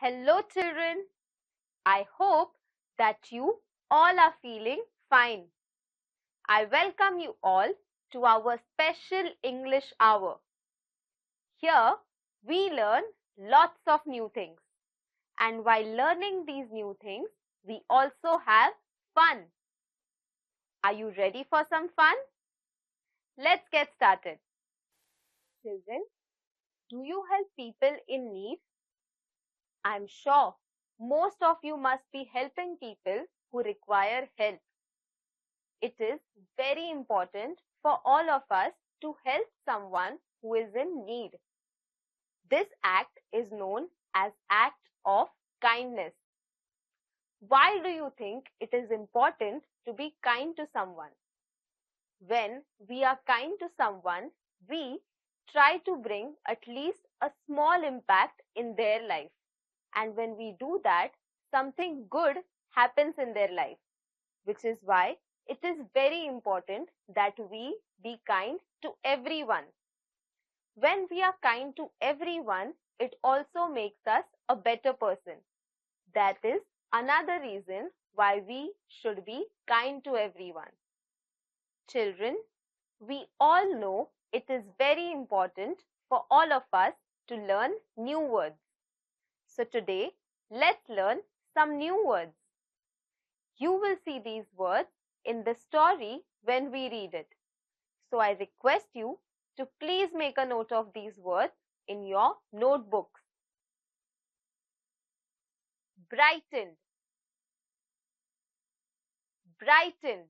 Hello children, I hope that you all are feeling fine. I welcome you all to our special English hour. Here we learn lots of new things, and while learning these new things, we also have fun. Are you ready for some fun? Let's get started. Children, do you help people in need? I'm sure most of you must be helping people who require help. It is very important for all of us to help someone who is in need. This act is known as act of kindness. Why do you think it is important to be kind to someone? When we are kind to someone, we try to bring at least a small impact in their life. And when we do that, something good happens in their life, which is why it is very important that we be kind to everyone. When we are kind to everyone, it also makes us a better person. That is another reason why we should be kind to everyone. Children, we all know it is very important for all of us to learn new words. So today, let's learn some new words. You will see these words in the story when we read it. So I request you to please make a note of these words in your notebooks. Brightened, brightened,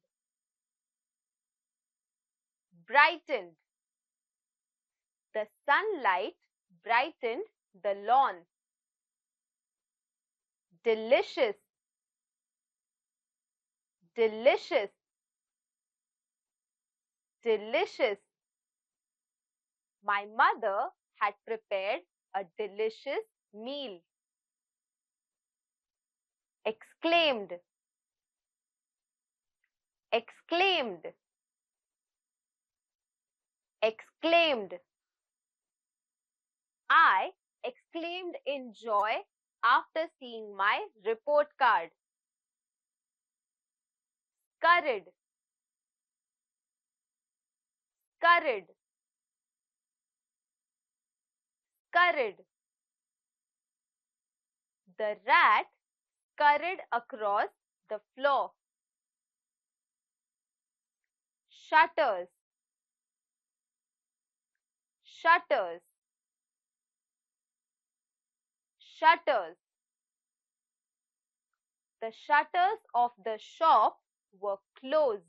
brightened. The sunlight brightened the lawn. Delicious, delicious, delicious. My mother had prepared a delicious meal. Exclaimed, exclaimed, exclaimed. I exclaimed in joy after seeing my report card. Scurried, scurried, scurried. The rat scurried across the floor. Shutters, shutters, shutters. The shutters of the shop were closed.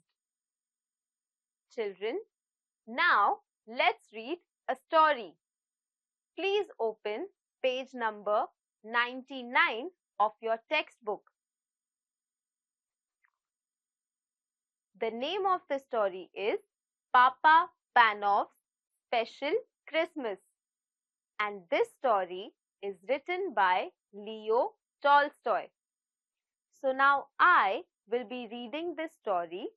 Children, now let's read a story. Please open page number 99 of your textbook. The name of the story is Papa Panov's Special Christmas, and this story is written by Leo Tolstoy. So now I will be reading this story,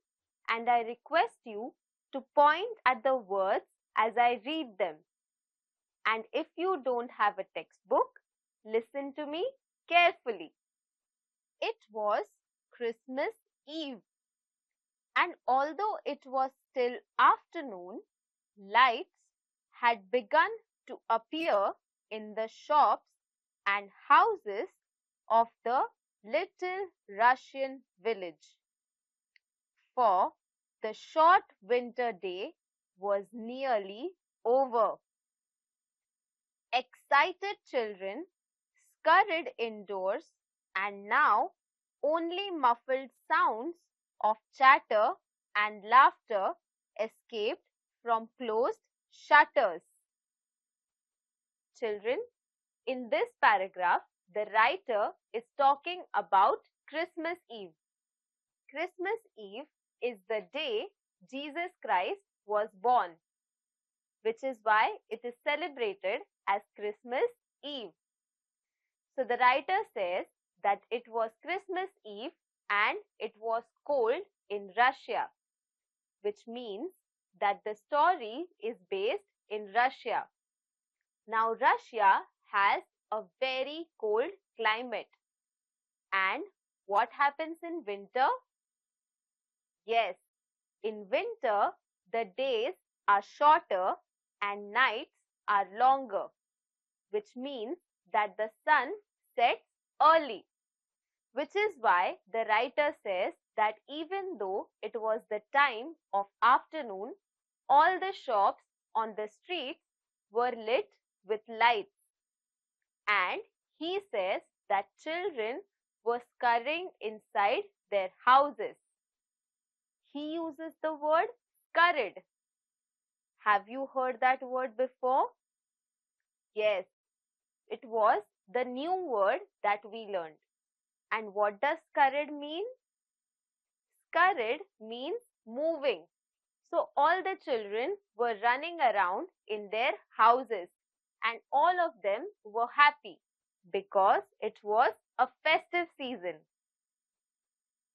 and I request you to point at the words as I read them. And if you don't have a textbook, listen to me carefully. It was Christmas Eve, and although it was still afternoon, lights had begun to appear in the shops and houses of the little Russian village. For the short winter day was nearly over. Excited children scurried indoors, and now only muffled sounds of chatter and laughter escaped from closed shutters. Children, in this paragraph, the writer is talking about Christmas Eve. Christmas Eve is the day Jesus Christ was born, which is why it is celebrated as Christmas Eve. So the writer says that it was Christmas Eve and it was cold in Russia, which means that the story is based in Russia. Now, Russia has a very cold climate. And what happens in winter? Yes, in winter, the days are shorter and nights are longer, which means that the sun sets early, which is why the writer says that even though it was the time of afternoon, all the shops on the streets were lit with lights. And he says that children were scurrying inside their houses. He uses the word scurried. Have you heard that word before? Yes, it was the new word that we learned. And what does scurried mean? Scurried means moving. So all the children were running around in their houses and all of them were happy because it was a festive season.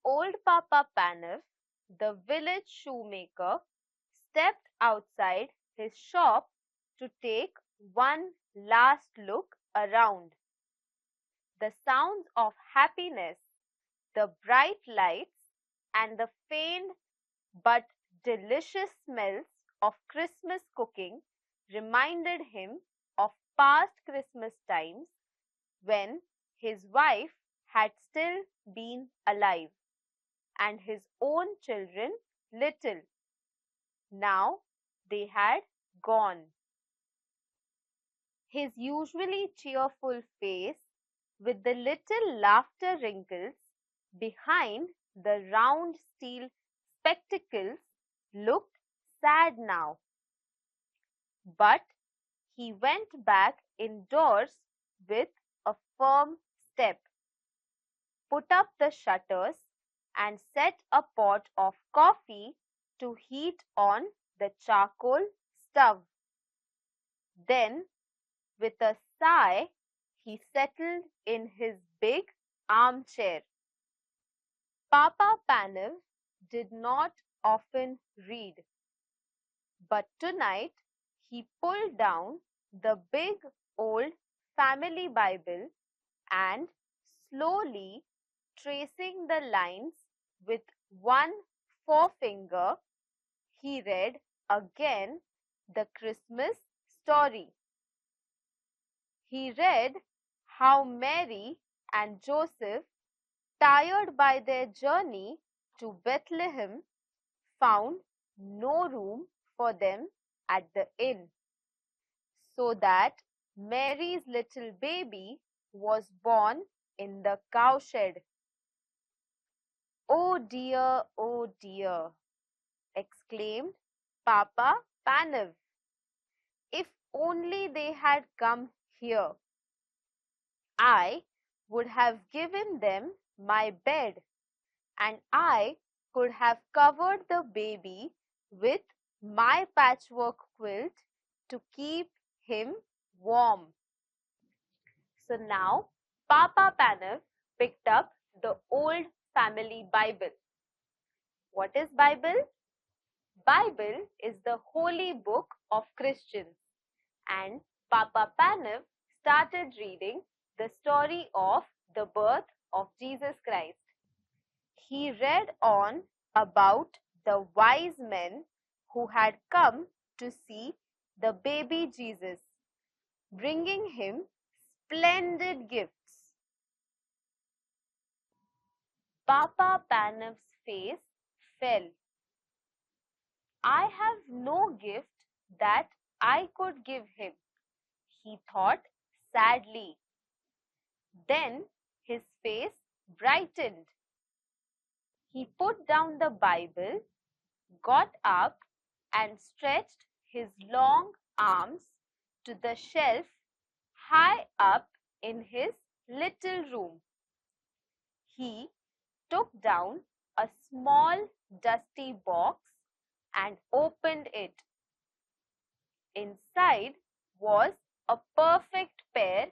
Old Papa Panav, the village shoemaker, stepped outside his shop to take one last look around. The sounds of happiness, the bright lights, and the faint but delicious smells of Christmas cooking reminded him of past Christmas times when his wife had still been alive and his own children little. Now they had gone. His usually cheerful face, with the little laughter wrinkles behind the round steel spectacles, looked sad now. But he went back indoors with a firm step, put up the shutters, and set a pot of coffee to heat on the charcoal stove. Then, with a sigh, he settled in his big armchair. Papa Panav did not often read, but tonight he pulled down the big old family Bible and, slowly tracing the lines with one forefinger, he read again the Christmas story. He read how Mary and Joseph, tired by their journey to Bethlehem, found no room for them at the inn, so that Mary's little baby was born in the cowshed. Oh dear, exclaimed Papa Panav. If only they had come here. I would have given them my bed, and I could have covered the baby with my patchwork quilt to keep him warm. So now Papa Panav picked up the old family Bible. What is Bible? Bible is the holy book of Christians, and Papa Panav started reading the story of the birth of Jesus Christ. He read on about the wise men who had come to see the baby Jesus, bringing him splendid gifts. Papa Panav's face fell. I have no gift that I could give him, he thought sadly. Then his face brightened. He put down the Bible, got up, and stretched his long arms to the shelf high up in his little room. He took down a small dusty box and opened it. Inside was a perfect pair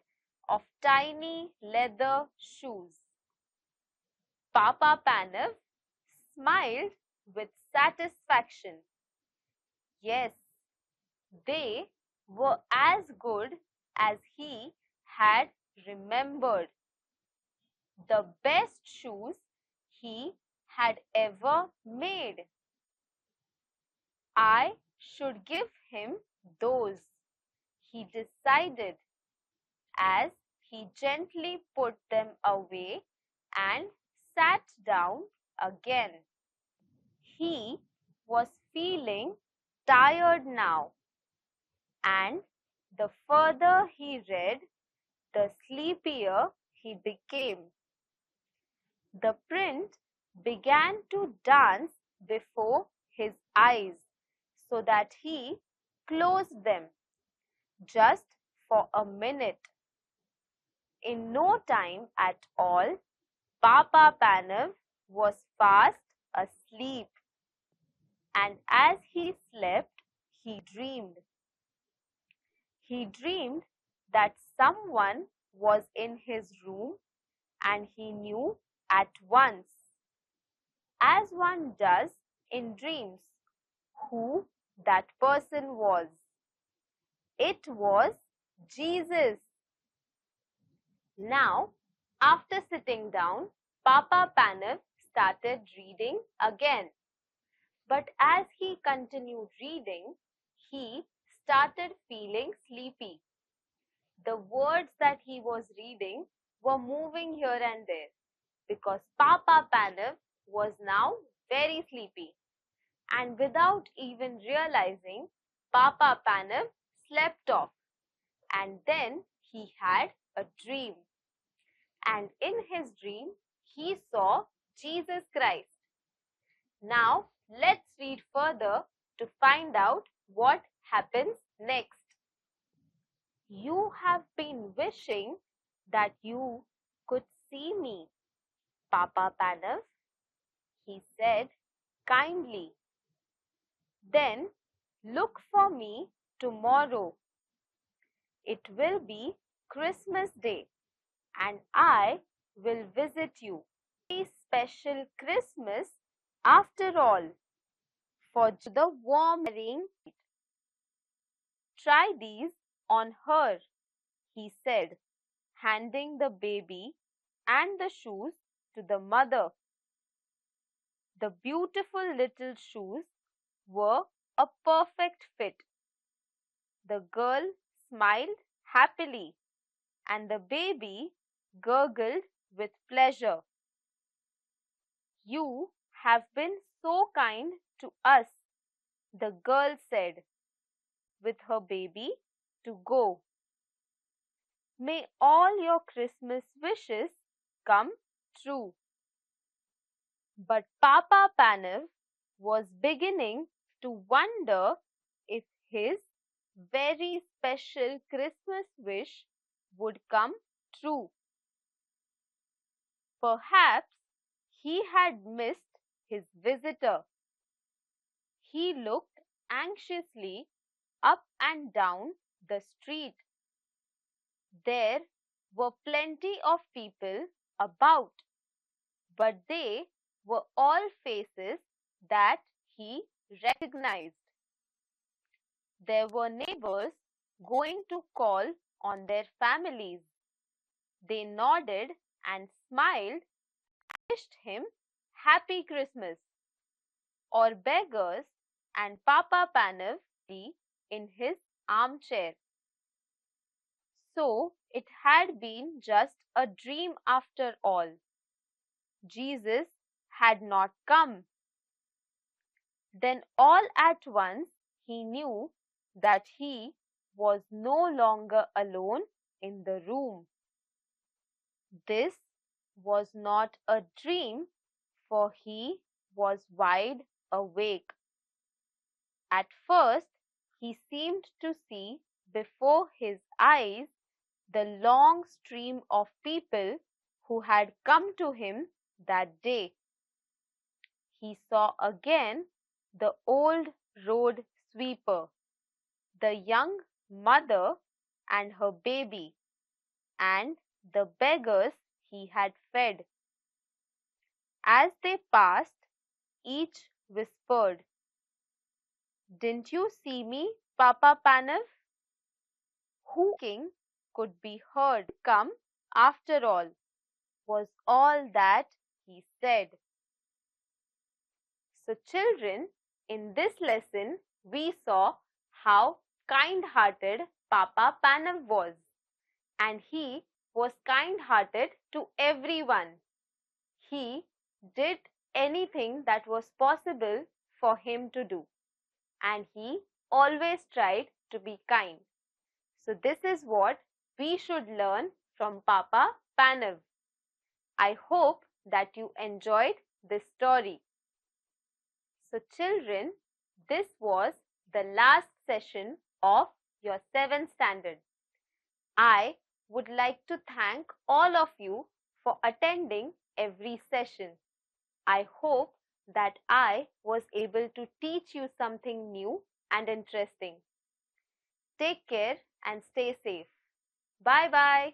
of tiny leather shoes. Papa Panev smiled with satisfaction. Yes, they were as good as he had remembered. The best shoes he had ever made. I should give him those, he decided as he gently put them away and sat down again. He was feeling tired now, and the further he read, the sleepier he became. The print began to dance before his eyes so that he closed them just for a minute. In no time at all, Papa Panev was fast asleep, and as he slept, he dreamed. He dreamed that someone was in his room, and he knew at once, as one does in dreams, who that person was. It was Jesus. Now, after sitting down, Papa Panev started reading again. But as he continued reading, he started feeling sleepy. The words that he was reading were moving here and there because Papa Panev was now very sleepy. And without even realizing, Papa Panev slept off. And then he had a dream. And in his dream, he saw Jesus Christ. Now, let's read further to find out what happens next. You have been wishing that you could see me, Papa Panev, he said kindly. Then look for me tomorrow. It will be Christmas Day, and I will visit you. A special Christmas after all, for the warm rain. Try these on her, he said, handing the baby and the shoes to the mother. The beautiful little shoes were a perfect fit. The girl smiled happily, and the baby gurgled with pleasure. You have been so kind to us, the girl said, with her baby to go. May all your Christmas wishes come true. But Papa Panev was beginning to wonder if his very special Christmas wish would come true. Perhaps he had missed his visitor. He looked anxiously up and down the street. There were plenty of people about, but they were all faces that he recognized. There were neighbors going to call on their families. They nodded and smiled and wished him Happy Christmas. Or beggars and Papa Panev in his armchair. So it had been just a dream after all. Jesus had not come. Then all at once he knew that he was no longer alone in the room. This was not a dream, for he was wide awake. At first, he seemed to see before his eyes the long stream of people who had come to him that day. He saw again the old road sweeper, the young mother and her baby, and the beggars he had fed. As they passed, each whispered, "Didn't you see me, Papa Panav?" Who king could be heard come after all, was all that he said. So children, in this lesson, we saw how kind-hearted Papa Panav was, and he was kind-hearted to everyone. He did anything that was possible for him to do, and he always tried to be kind. So this is what we should learn from Papa Panav. I hope that you enjoyed this story. So children, this was the last session of your 7th standard. I would like to thank all of you for attending every session. I hope that I was able to teach you something new and interesting. Take care and stay safe. Bye bye.